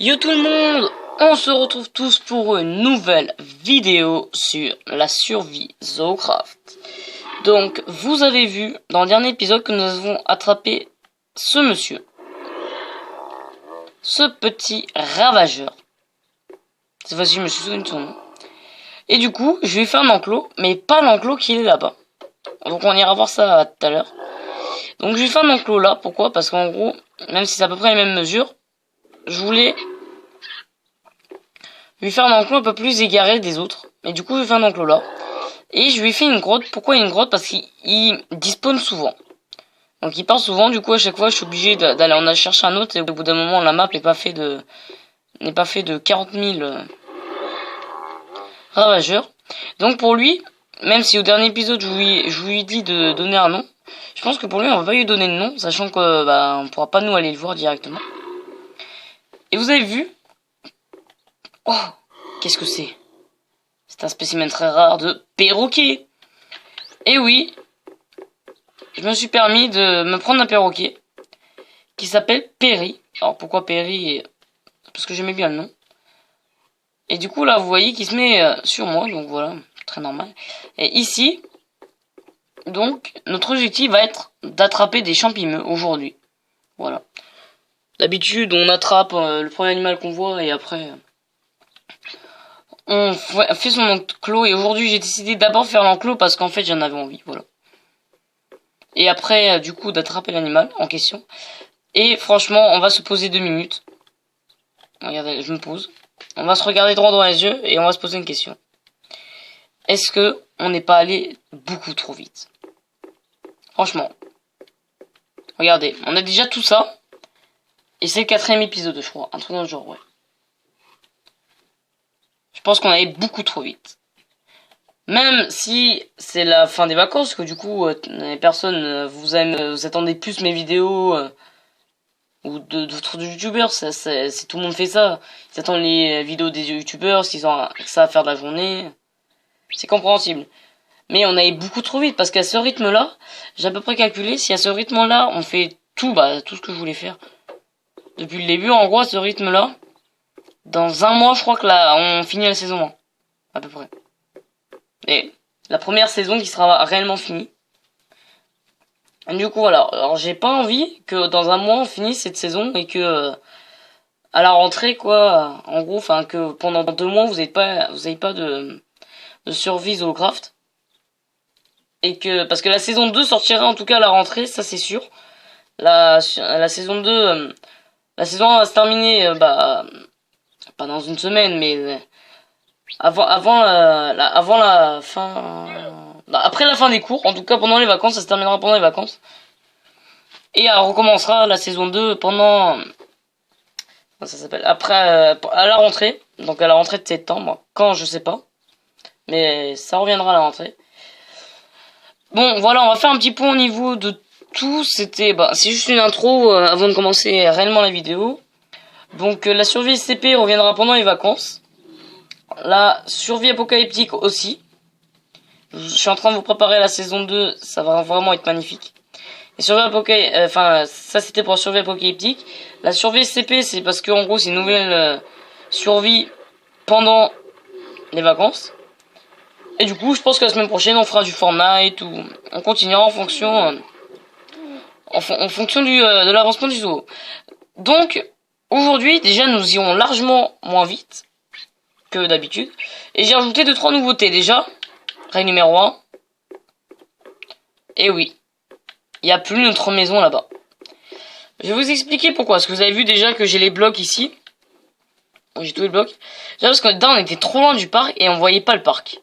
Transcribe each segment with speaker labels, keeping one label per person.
Speaker 1: Yo tout le monde, on se retrouve tous pour une nouvelle vidéo sur la survie Zoocraft. Donc vous avez vu dans le dernier épisode que nous avons attrapé ce monsieur. Ce petit ravageur. Cette fois-ci je me suis souvenu de son nom. Et du coup je vais faire un enclos, mais pas l'enclos qui est là-bas. Donc on ira voir ça tout à l'heure. Donc je vais faire un enclos là, pourquoi? Parce qu'en gros, même si c'est à peu près les mêmes mesures, je voulais lui faire un enclos un peu plus égaré des autres. Et du coup, je vais faire un enclos là. Et je lui ai fait une grotte. Pourquoi une grotte? Parce qu'il despawn souvent. Donc il part souvent, du coup à chaque fois je suis obligé d'aller en chercher un autre. Et au bout d'un moment, la map n'est pas fait de 40 000 ravageurs. Donc pour lui, même si au dernier épisode je lui ai dit de donner un nom, je pense que pour lui on va pas lui donner de nom, sachant que on pourra pas nous aller le voir directement. Et vous avez vu? Oh, qu'est-ce que c'est? C'est un spécimen très rare de perroquet. Et oui, je me suis permis de me prendre un perroquet qui s'appelle Perry. Alors pourquoi Perry? Parce que j'aimais bien le nom. Et du coup là vous voyez qu'il se met sur moi, donc voilà, très normal. Et ici, donc notre objectif va être d'attraper des champimeux aujourd'hui. Voilà. D'habitude on attrape le premier animal qu'on voit et après on fait son enclos. Et aujourd'hui j'ai décidé d'abord faire l'enclos parce qu'en fait j'en avais envie, voilà. Et après du coup d'attraper l'animal en question. Et franchement on va se poser 2 minutes. Regardez, je me pose. On va se regarder droit dans les yeux et on va se poser une question. Est-ce que on n'est pas allé beaucoup trop vite? Franchement. Regardez, on a déjà tout ça. Et c'est le 4e épisode, je crois. Un truc dans le genre, ouais. Je pense qu'on allait beaucoup trop vite. Même si c'est la fin des vacances, que du coup, les personnes vous attendez plus mes vidéos ou d'autres youtubeurs, c'est tout le monde fait ça. Ils attendent les vidéos des youtubeurs, s'ils ont ça à faire de la journée. C'est compréhensible. Mais on allait beaucoup trop vite, parce qu'à ce rythme-là, j'ai à peu près calculé, si à ce rythme-là, on fait tout ce que je voulais faire. Depuis le début, en gros, à ce rythme-là, dans un mois, je crois que là, on finit la saison 1. À peu près. Et la première saison qui sera réellement finie. Et du coup, voilà. Alors, j'ai pas envie que dans un mois, on finisse cette saison et que, à la rentrée, quoi, en gros, enfin, que pendant 2 mois, vous ayez pas de survie Zoocraft. Et que, parce que la saison 2 sortira en tout cas à la rentrée, ça c'est sûr. La saison 2, la saison 1 va se terminer, pas dans une semaine, mais avant la fin, après la fin des cours, en tout cas pendant les vacances, ça se terminera pendant les vacances. Et elle recommencera la saison 2 pendant, ça s'appelle, après, à la rentrée, donc à la rentrée de septembre, quand je sais pas, mais ça reviendra à la rentrée. Bon, voilà, on va faire un petit point au niveau de tout. C'est juste une intro avant de commencer réellement la vidéo. Donc la survie SCP reviendra pendant les vacances. La survie apocalyptique aussi. Je suis en train de vous préparer la saison 2, ça va vraiment être magnifique. Et survie apocalyptique, ça c'était pour la survie apocalyptique. La survie SCP, c'est parce que en gros c'est une nouvelle survie pendant les vacances. Et du coup, je pense que la semaine prochaine, on fera du Fortnite ou on continuera en fonction de l'avancement du zoo. Donc, aujourd'hui, déjà, nous irons largement moins vite que d'habitude. Et j'ai rajouté 2-3 nouveautés déjà. Règle numéro 1. Et oui, il n'y a plus notre maison là-bas. Je vais vous expliquer pourquoi. Parce que vous avez vu déjà que j'ai les blocs ici. J'ai tous les blocs. Déjà parce que dedans, on était trop loin du parc et on voyait pas le parc.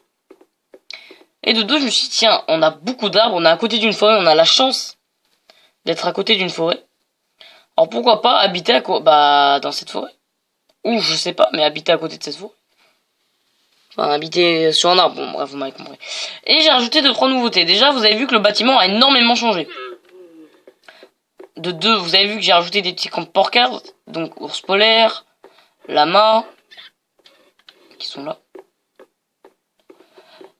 Speaker 1: Et de deux, je me suis dit, tiens, on a beaucoup d'arbres, on est à côté d'une forêt, on a la chance d'être à côté d'une forêt. Alors pourquoi pas habiter dans cette forêt? Ou je sais pas, mais habiter à côté de cette forêt. Enfin, habiter sur un arbre, bon bref, vous m'avez compris. Et j'ai rajouté 2-3 nouveautés. Déjà, vous avez vu que le bâtiment a énormément changé. De deux, vous avez vu que j'ai rajouté des petits camps porcards, donc ours polaire, lama, qui sont là.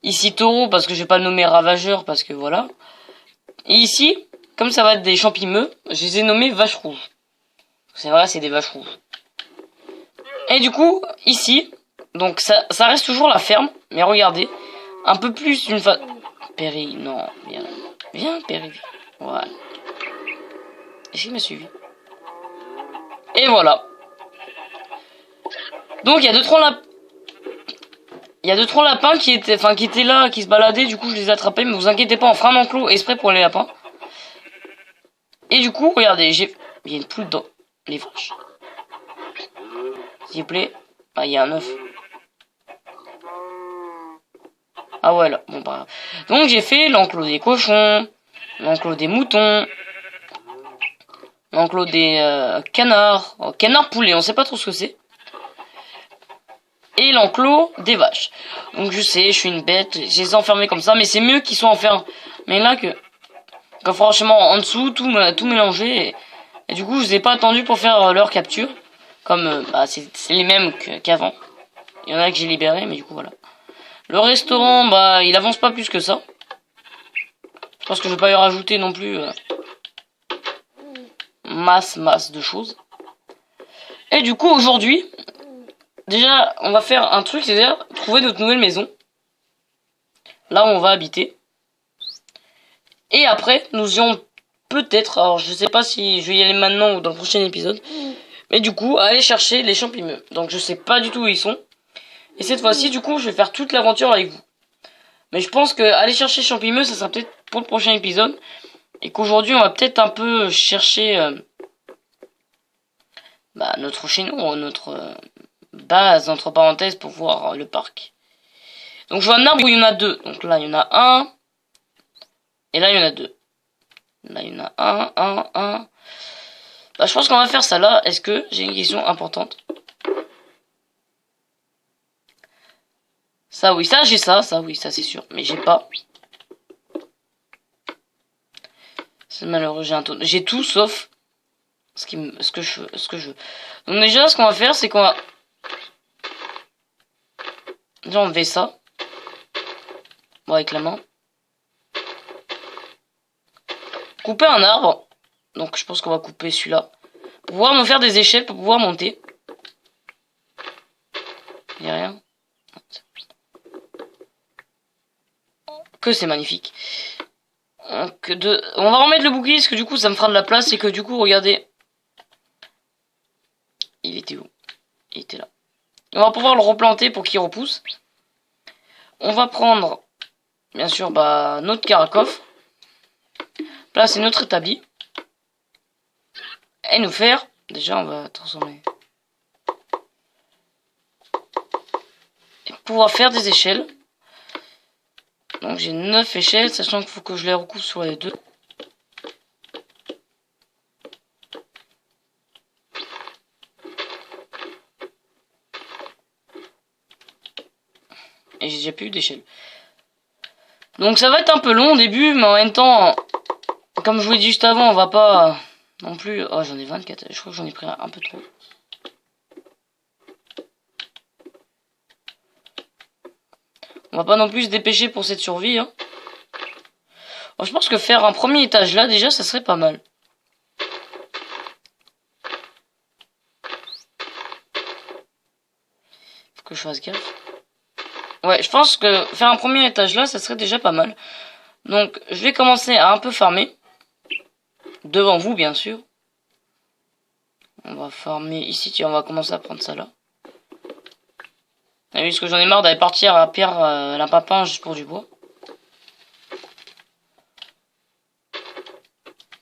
Speaker 1: Ici taureau, parce que je vais pas le nommer ravageur, parce que voilà. Et ici, comme ça va être des champimeux, je les ai nommés vaches rouges. C'est vrai, c'est des vaches rouges. Et du coup, ici, donc ça reste toujours la ferme, mais regardez, un peu plus d'une fois. Perry, non, viens. Viens, Perry. Voilà. Est-ce qu'il m'a suivi? Et voilà. Donc il y a deux trois lapins qui étaient là, qui se baladaient, du coup je les ai attrapés, mais vous inquiétez pas, on fera un enclos exprès pour les lapins. Et du coup, regardez, il y a une poule dans les vaches. S'il vous plaît. Ah, il y a un œuf. Ah ouais, là, bon bah. Donc j'ai fait l'enclos des cochons, l'enclos des moutons, l'enclos des canards, canard poulet, on sait pas trop ce que c'est. Et l'enclos des vaches. Donc je sais, je suis une bête, je les ai enfermés comme ça, mais c'est mieux qu'ils soient enfermés. Mais là que franchement en dessous, tout mélangé. Et du coup, je les ai pas attendus pour faire leur capture. Comme bah, c'est les mêmes qu'avant. Il y en a que j'ai libéré, mais du coup voilà. Le restaurant, bah il avance pas plus que ça. Je pense que je vais pas y rajouter non plus masse de choses. Et du coup aujourd'hui, déjà on va faire un truc, c'est-à-dire trouver notre nouvelle maison. Là où on va habiter. Et après, nous irons peut-être, alors je sais pas si je vais y aller maintenant ou dans le prochain épisode, mais du coup, aller chercher les champignons. Donc je sais pas du tout où ils sont. Et cette fois-ci, du coup, je vais faire toute l'aventure avec vous. Mais je pense que aller chercher les champignons, ça sera peut-être pour le prochain épisode. Et qu'aujourd'hui, on va peut-être un peu chercher notre chez nous, notre base, entre parenthèses, pour voir le parc. Donc je vois un arbre où il y en a deux. Donc là, il y en a un. Et là, il y en a deux. Là, il y en a un. Bah, je pense qu'on va faire ça là. Est-ce que j'ai une question importante? Ça, oui. Ça, j'ai ça. Ça, oui. Ça, c'est sûr. Mais j'ai pas. C'est malheureux. J'ai tout sauf ce que je veux. Donc, déjà, ce qu'on va faire, c'est qu'on va. Déjà, enlever ça. Bon, avec la main. Couper un arbre. Donc, je pense qu'on va couper celui-là. Pour pouvoir me faire des échelles pour pouvoir monter. Il n'y a rien. Que c'est magnifique. Donc, on va remettre le bouclier parce que du coup ça me fera de la place et que du coup regardez. Il était où? Il était là. On va pouvoir le replanter pour qu'il repousse. On va prendre bien sûr notre caracof. Placer notre établi. Et nous faire. Déjà on va transformer. Et pouvoir faire des échelles. Donc j'ai 9 échelles, sachant qu'il faut que je les recoupe sur les deux. Et j'ai déjà plus d'échelles. Donc ça va être un peu long au début, mais en même temps, comme je vous l'ai dit juste avant, on va pas non plus... Oh, j'en ai 24, je crois que j'en ai pris un peu trop. On va pas non plus se dépêcher pour cette survie. Hein. Alors, je pense que faire un premier étage là, déjà, ça serait pas mal. Faut que je fasse gaffe. Ouais, je pense que faire un premier étage là, ça serait déjà pas mal. Donc, je vais commencer à un peu farmer. Devant vous, bien sûr. On va farmer ici. Tiens, on va commencer à prendre ça là. Ah oui, parce que j'en ai marre d'aller partir à Pierre la papin juste pour du bois.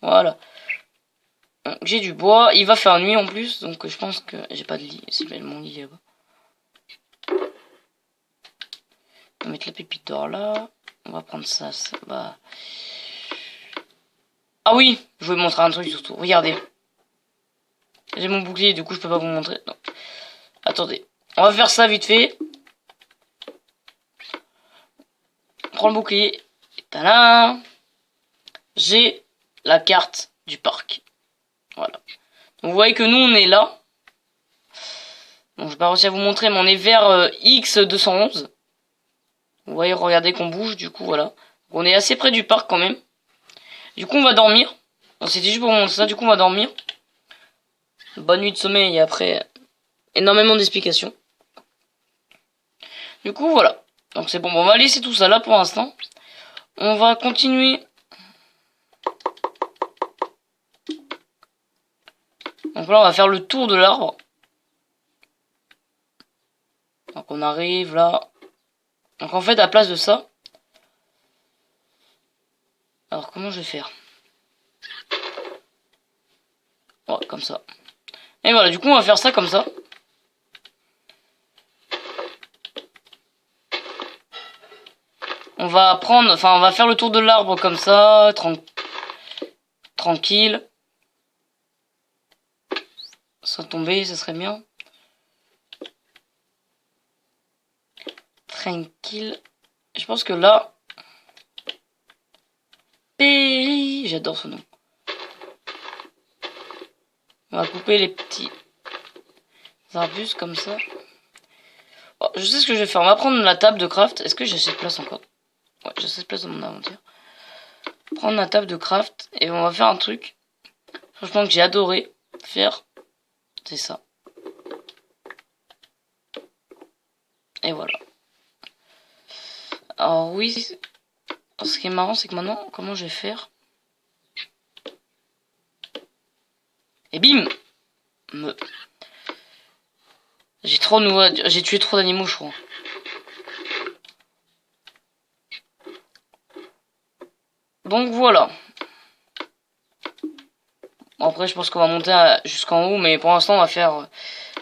Speaker 1: Voilà. J'ai du bois. Il va faire nuit en plus. Donc je pense que j'ai pas de lit. Si, mon lit est là-bas. On va mettre la pépite d'or là. On va prendre ça. Ah oui, je vais vous montrer un truc surtout. Regardez. J'ai mon bouclier, du coup je peux pas vous montrer. Non. Attendez. On va faire ça vite fait. Prends le bouclier. Tadam. J'ai la carte du parc. Voilà. Donc vous voyez que nous on est là. Donc je vais pas réussir à vous montrer, mais on est vers X211. Vous voyez, regardez qu'on bouge, du coup voilà. Donc, on est assez près du parc quand même. Du coup on va dormir. C'était juste pour vous montrer ça, du coup on va dormir. Bonne nuit de sommeil et après énormément d'explications. Du coup, voilà. Donc c'est bon, on va laisser tout ça là pour l'instant. On va continuer. Donc là, on va faire le tour de l'arbre. Donc on arrive là. Donc en fait, à la place de ça... Alors comment je vais faire? Ouais, comme ça. Et voilà, du coup, on va faire ça comme ça. On va prendre... Enfin, on va faire le tour de l'arbre comme ça. Tranquille. Sans tomber, ça serait bien. Tranquille. Je pense que là... Péri, j'adore ce nom. On va couper les petits arbustes comme ça. Oh, je sais ce que je vais faire. On va prendre la table de craft. Est-ce que j'ai assez de place encore? Ouais, j'ai assez de place dans mon inventaire. Prendre la table de craft et on va faire un truc. Franchement que j'ai adoré faire. C'est ça. Et voilà. Alors oui. Ce qui est marrant, c'est que maintenant, comment je vais faire? Et bim! J'ai tué trop d'animaux, je crois. Donc voilà. Après, je pense qu'on va monter jusqu'en haut, mais pour l'instant, on va faire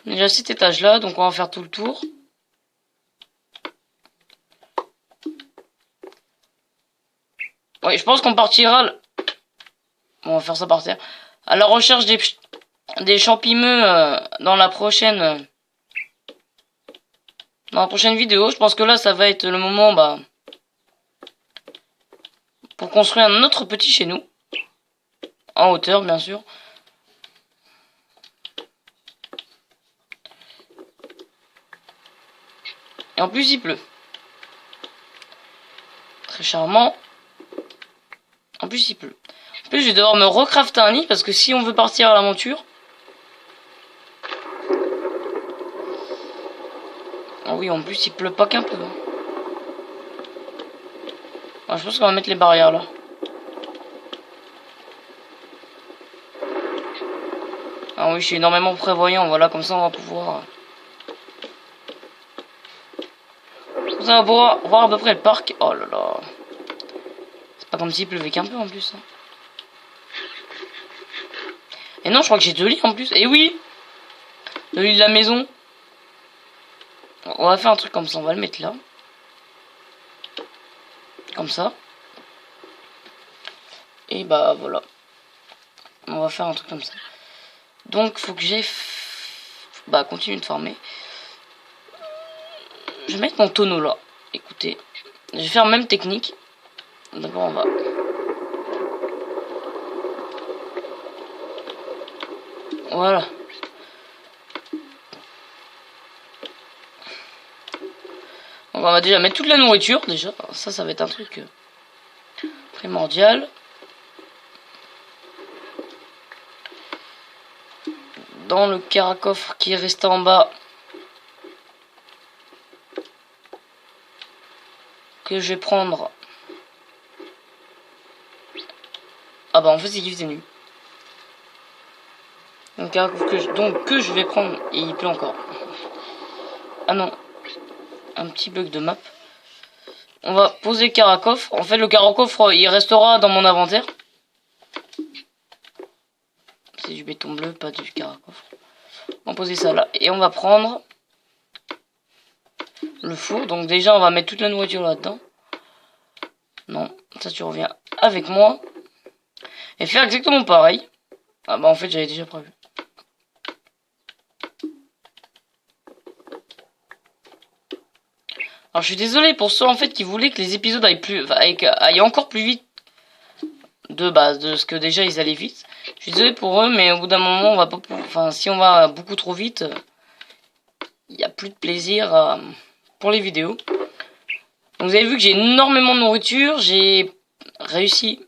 Speaker 1: déjà cet étage-là, donc on va faire tout le tour. Oui, je pense qu'on partira... Bon, on va faire ça par terre. À la recherche des champignons dans la prochaine... Dans la prochaine vidéo. Je pense que là, ça va être le moment, bah... pour construire un autre petit chez nous. En hauteur, bien sûr. Et en plus, il pleut. Très charmant. En plus, il pleut. En plus, je vais devoir me recrafter un nid parce que si on veut partir à l'aventure... Oh oui, en plus, il pleut pas qu'un peu. Ah, je pense qu'on va mettre les barrières là. Ah oui, je suis énormément prévoyant. Voilà, comme ça, on va pouvoir... Comme ça, on va pouvoir voir à peu près le parc. Oh là là. C'est pas comme s'il pleuvait qu'un peu en plus. Hein. Et non, je crois que j'ai 2 lits en plus. Et oui, le lit de la maison. On va faire un truc comme ça. On va le mettre là. Comme ça. Et bah voilà. On va faire un truc comme ça. Donc, faut que j'ai... Bah, continue de farmer. Je vais mettre mon tonneau là. Écoutez. Je vais faire même technique. D'abord, on va... Voilà. On va déjà mettre toute la nourriture, déjà. Ça va être un truc primordial. Dans le caracoffre qui est resté en bas. Que je vais prendre. Ah bah en fait c'est qu'il faisait nuit. Donc que je vais prendre. Et il pleut encore. Ah non. Un petit bug de map. On va poser le caracoffre. En fait le caracoffre il restera dans mon inventaire. C'est du béton bleu, pas du caracoffre. On va poser ça là. Et on va prendre le four. Donc déjà on va mettre toute la nourriture là-dedans. Non, ça tu reviens avec moi. Et faire exactement pareil. Ah bah en fait j'avais déjà prévu. Alors je suis désolé pour ceux en fait qui voulaient que les épisodes aillent encore plus vite de ce que déjà ils allaient vite. Je suis désolé pour eux, mais au bout d'un moment on va pas enfin si on va beaucoup trop vite, il n'y a plus de plaisir pour les vidéos. Donc vous avez vu que j'ai énormément de nourriture, j'ai réussi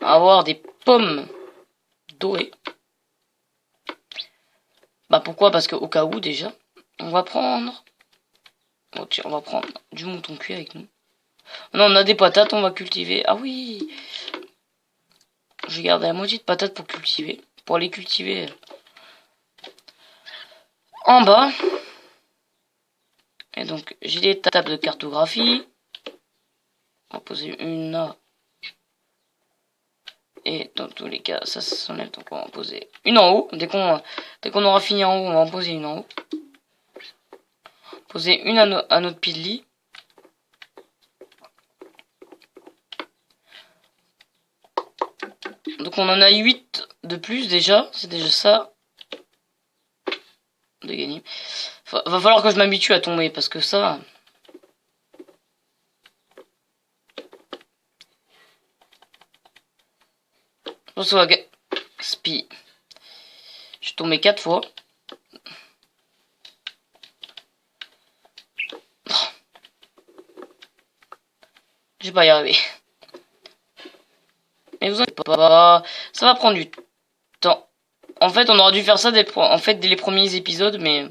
Speaker 1: à avoir des pommes dorées. Bah pourquoi? Parce qu'au cas où déjà, on va prendre... Bon, tiens, on va prendre du mouton cuit avec nous. Non, on a des patates, on va cultiver. Ah oui! J'ai gardé la moitié de patates pour cultiver. Pour les cultiver en bas. Et donc, j'ai des tables de cartographie. On va poser une là. Et dans tous les cas, ça s'enlève. Donc, on va en poser une en haut. Dès qu'on aura fini en haut, on va en poser une en haut. Poser une à notre pile-lit. Donc, on en a 8 de plus déjà. C'est déjà ça. De gagner. Va falloir que je m'habitue à tomber parce que ça... Je pense que Spi. Je suis tombé 4 fois. Je vais pas y arriver. Mais vous inquiétez pas, ça va prendre du temps. En fait, on aurait dû faire ça dès les premiers épisodes, mais...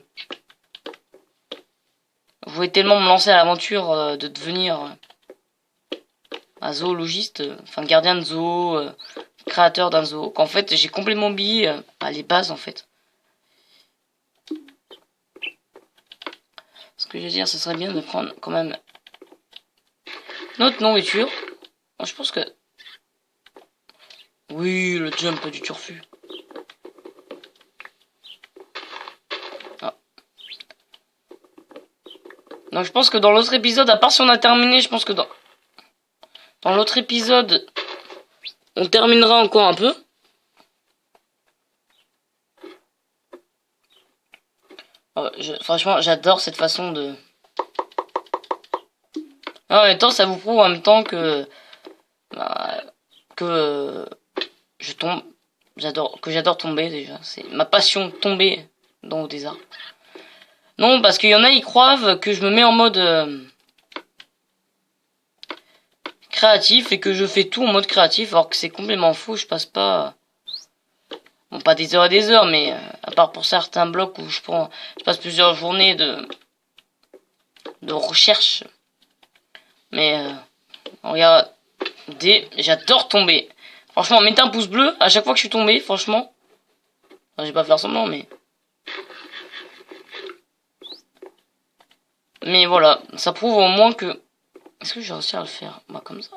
Speaker 1: Je voulais tellement me lancer à l'aventure de devenir un zoologiste, enfin gardien de zoo, créateur d'un zoo, qu'en fait j'ai complètement oublié les bases en fait. Ce que je veux dire, ce serait bien de prendre quand même notre nourriture. Moi, je pense que... Oui, le jump du turfu. Ah. Donc je pense que dans l'autre épisode, à part si on a terminé, je pense que dans l'autre épisode, on terminera encore un peu. Franchement, j'adore cette façon de... En même temps, ça vous prouve en même temps que... je tombe... J'adore tomber déjà. C'est ma passion de tomber dans des arbres. Non, parce qu'il y en a, ils croient que je me mets en mode... créatif et que je fais tout en mode créatif alors que c'est complètement faux. Je passe pas... Bon, pas des heures et des heures, mais à part pour certains blocs où je passe plusieurs journées de recherche. Mais regardez, j'adore tomber. Franchement, mettez un pouce bleu à chaque fois que je suis tombé, franchement. Enfin, je vais pas faire semblant, mais... Mais voilà, ça prouve au moins que... Est-ce que je vais réussir à le faire? Bah comme ça.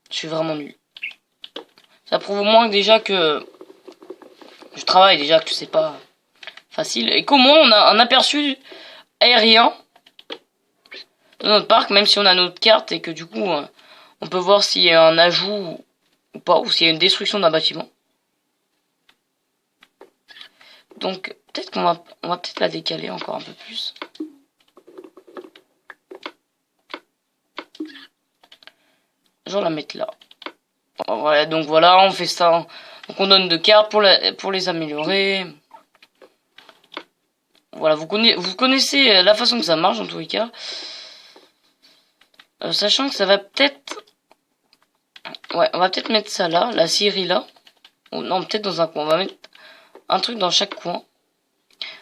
Speaker 1: Je suis vraiment nul. Ça prouve au moins déjà que... Je travaille déjà, que c'est pas facile. Et qu'au moins on a un aperçu aérien de notre parc, même si on a notre carte et que du coup on peut voir s'il y a un ajout ou pas, ou s'il y a une destruction d'un bâtiment. Donc peut-être qu'on va peut-être la décaler encore un peu plus. Genre la mettre là. Voilà, donc voilà, on fait ça. Donc on donne 2 cartes pour les améliorer. Voilà, vous connaissez la façon que ça marche en tous les cas. Sachant que ça va peut-être... Ouais, on va peut-être mettre ça là, la scierie là. Ou non, peut-être dans un coin. On va mettre un truc dans chaque coin.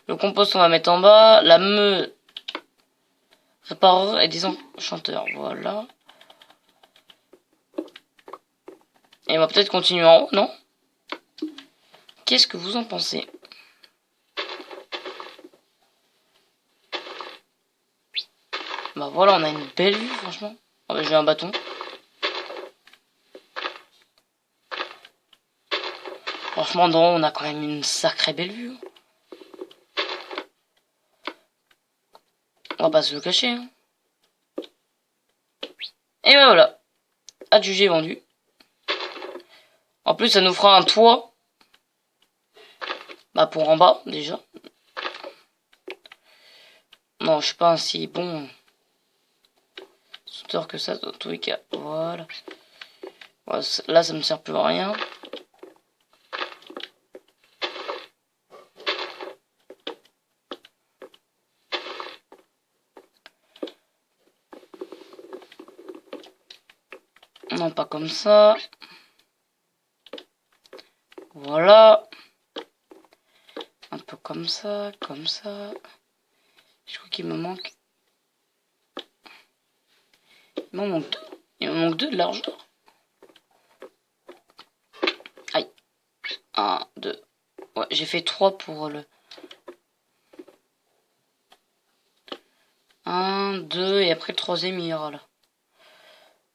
Speaker 1: Le compost, on va mettre en bas. La meule répareur et des enchanteurs. Voilà. Et on va peut-être continuer en haut, non? Qu'est-ce que vous en pensez? Bah voilà, on a une belle vue, franchement. Oh, bah, j'ai un bâton. Franchement, non, on a quand même une sacrée belle vue. On va pas se le cacher. Hein. Et ben voilà. Adjugé vendu. En plus, ça nous fera un toit. Bah pour en bas, déjà. Non, je suis pas un si bon sauteur que ça, dans tous les cas. Voilà. Là, ça me sert plus à rien. Non, pas comme ça. Voilà. peu comme ça, comme ça. Je crois qu'il me manque... Il me manque deux de largeur. Aïe. 1, 2. Ouais, j'ai fait 3 pour le... 1, 2, et après le troisième, il ira là.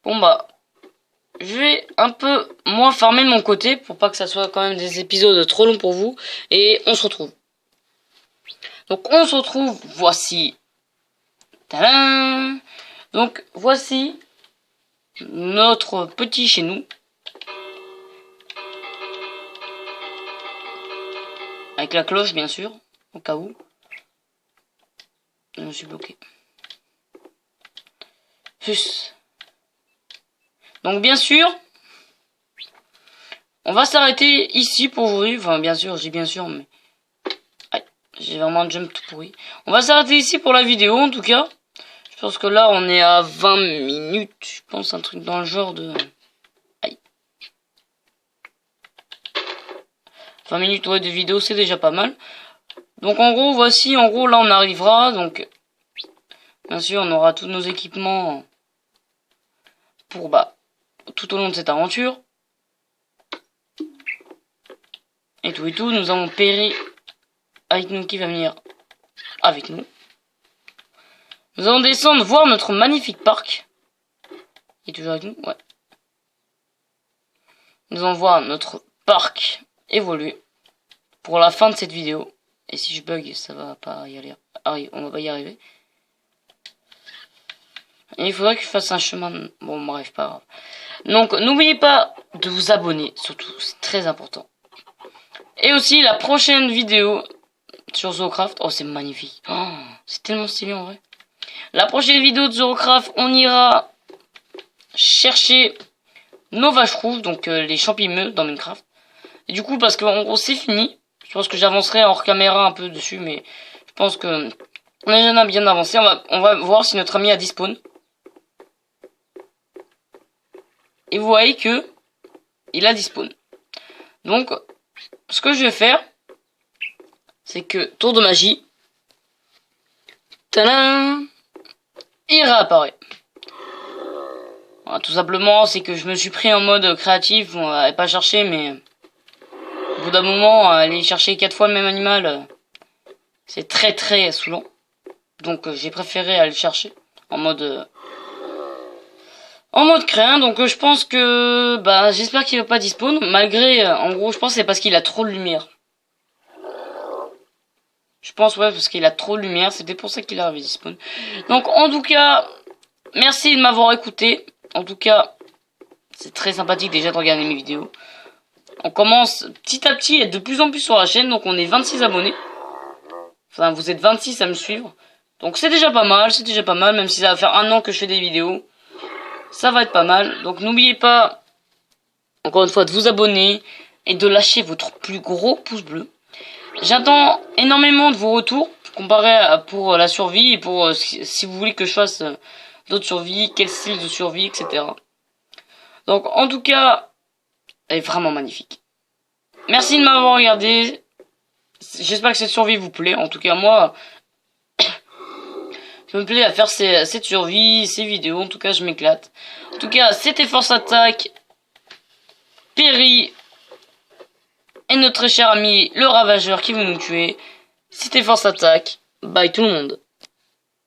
Speaker 1: Bon bah, je vais un peu moins farmer de mon côté, pour pas que ça soit quand même des épisodes trop longs pour vous. Et on se retrouve. Donc on se retrouve, voici. Tadam! Donc voici notre petit chez nous. Avec la cloche bien sûr, au cas où. Je me suis bloqué. Plus. Donc bien sûr, on va s'arrêter ici pour aujourd'hui. Enfin bien sûr, j'ai bien sûr, mais... Aïe, j'ai vraiment un jump tout pourri. On va s'arrêter ici pour la vidéo en tout cas. Je pense que là on est à 20 minutes. Je pense un truc dans le genre de... Aïe. 20 minutes ouais, de vidéo, c'est déjà pas mal. Donc en gros, voici, en gros là on arrivera. Donc bien sûr on aura tous nos équipements pour bah tout au long de cette aventure. Et tout, nous avons Perry avec nous qui va venir avec nous. Nous allons descendre voir notre magnifique parc. Il est toujours avec nous? Ouais. Nous allons voir notre parc évoluer pour la fin de cette vidéo. Et si je bug, ça va pas y aller. Ah oui, on va pas y arriver. Et il faudrait que je fasse un chemin... Bon, bref, pas grave. Donc, n'oubliez pas de vous abonner, surtout, c'est très important. Et aussi, la prochaine vidéo sur Zoocraft... Oh, c'est magnifique. Oh, c'est tellement stylé, en vrai. La prochaine vidéo de Zoocraft, on ira chercher nos vaches rouges, donc les champignons dans Minecraft. Et du coup, parce qu'en gros, c'est fini. Je pense que j'avancerai hors caméra un peu dessus, mais je pense que on a déjà bien avancé. On va voir si notre ami a despawn. Et vous voyez que il a despawn. Donc, ce que je vais faire, c'est que tour de magie, tadam, il réapparaît. Voilà, tout simplement, c'est que je me suis pris en mode créatif, on va pas chercher, mais au bout d'un moment, aller chercher 4 fois le même animal, c'est très saoulant. Donc j'ai préféré aller le chercher en mode craint. Donc je pense que bah j'espère qu'il va pas despawn, malgré en gros je pense que c'est parce qu'il a trop de lumière. Je pense ouais parce qu'il a trop de lumière, c'était pour ça qu'il a despawn. Donc en tout cas, merci de m'avoir écouté. En tout cas, c'est très sympathique déjà de regarder mes vidéos. On commence petit à petit à être de plus en plus sur la chaîne, donc on est 26 abonnés. Enfin, vous êtes 26 à me suivre. Donc c'est déjà pas mal, même si ça va faire 1 an que je fais des vidéos. Ça va être pas mal. Donc n'oubliez pas, encore une fois, de vous abonner et de lâcher votre plus gros pouce bleu. J'attends énormément de vos retours, comparé pour la survie et pour si vous voulez que je fasse d'autres survies, quel style de survie, etc. Donc en tout cas, elle est vraiment magnifique. Merci de m'avoir regardé. J'espère que cette survie vous plaît. En tout cas, moi, je me plais à faire cette survie, ces vidéos. En tout cas, je m'éclate. En tout cas, c'était Force Attack, Perry et notre cher ami le Ravageur qui veut nous tuer. C'était Force Attack. Bye tout le monde.